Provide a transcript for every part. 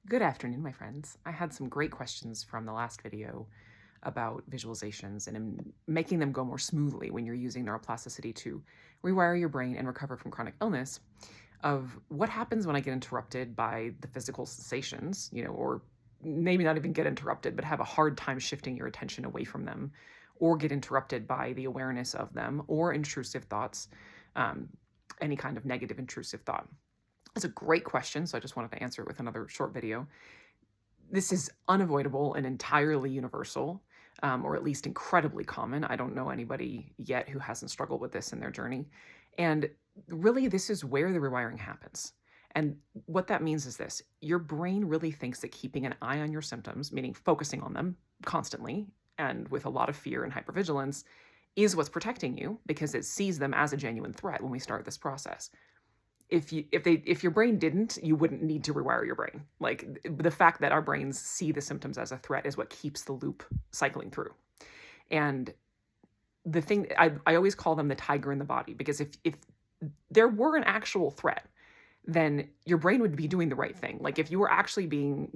Good afternoon, my friends. I had some great questions from the last video about visualizations and in making them go more smoothly when you're using neuroplasticity to rewire your brain and recover from chronic illness. Of what happens when I get interrupted by the physical sensations, or maybe not even get interrupted, but have a hard time shifting your attention away from them, or get interrupted by the awareness of them, or intrusive thoughts, um, any kind of negative intrusive thought. It's a great question, so I just wanted to answer it with another short video. This is unavoidable and entirely universal, or at least incredibly common. I don't know anybody yet who hasn't struggled with this in their journey. And really, this is where the rewiring happens. And what that means is this: your brain really thinks that keeping an eye on your symptoms, meaning focusing on them constantly and with a lot of fear and hypervigilance, is what's protecting you because it sees them as a genuine threat when we start this process. If your brain didn't, you wouldn't need to rewire your brain. Like, the fact that our brains see the symptoms as a threat is what keeps the loop cycling through. And the thing, I always call them the tiger in the body, because if there were an actual threat, then your brain would be doing the right thing. Like, if you were actually being,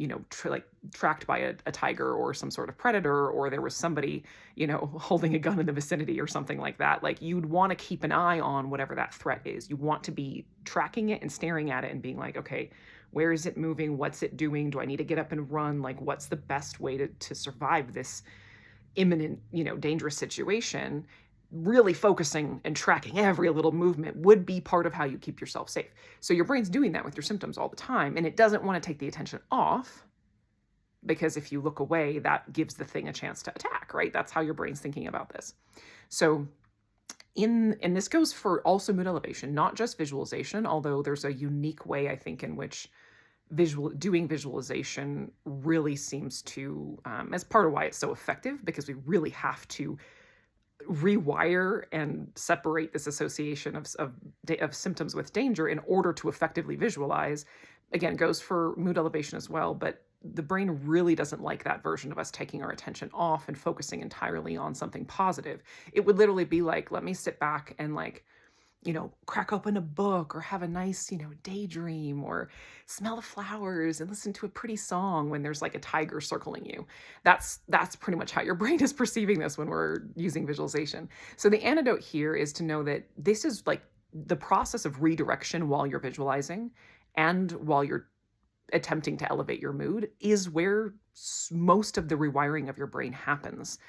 tracked by a tiger or some sort of predator, or there was somebody, holding a gun in the vicinity or something like that, like, you'd want to keep an eye on whatever that threat is. You want to be tracking it and staring at it and being like, okay, where is it moving? What's it doing? Do I need to get up and run? Like, what's the best way to survive this imminent, dangerous situation? Really focusing and tracking every little movement would be part of how you keep yourself safe. So your brain's doing that with your symptoms all the time, and it doesn't want to take the attention off, because if you look away, that gives the thing a chance to attack, right? That's how your brain's thinking about this. So and this goes for also mood elevation, not just visualization, although there's a unique way, I think, in which doing visualization really seems to, as part of why it's so effective, because we really have to rewire and separate this association of symptoms with danger in order to effectively visualize. Again, goes for mood elevation as well, but the brain really doesn't like that version of us taking our attention off and focusing entirely on something positive. It would literally be like, let me sit back and crack open a book, or have a nice, daydream, or smell the flowers and listen to a pretty song when there's like a tiger circling you. That's pretty much how your brain is perceiving this when we're using visualization. So the antidote here is to know that this is like the process of redirection while you're visualizing and while you're attempting to elevate your mood is where most of the rewiring of your brain happens.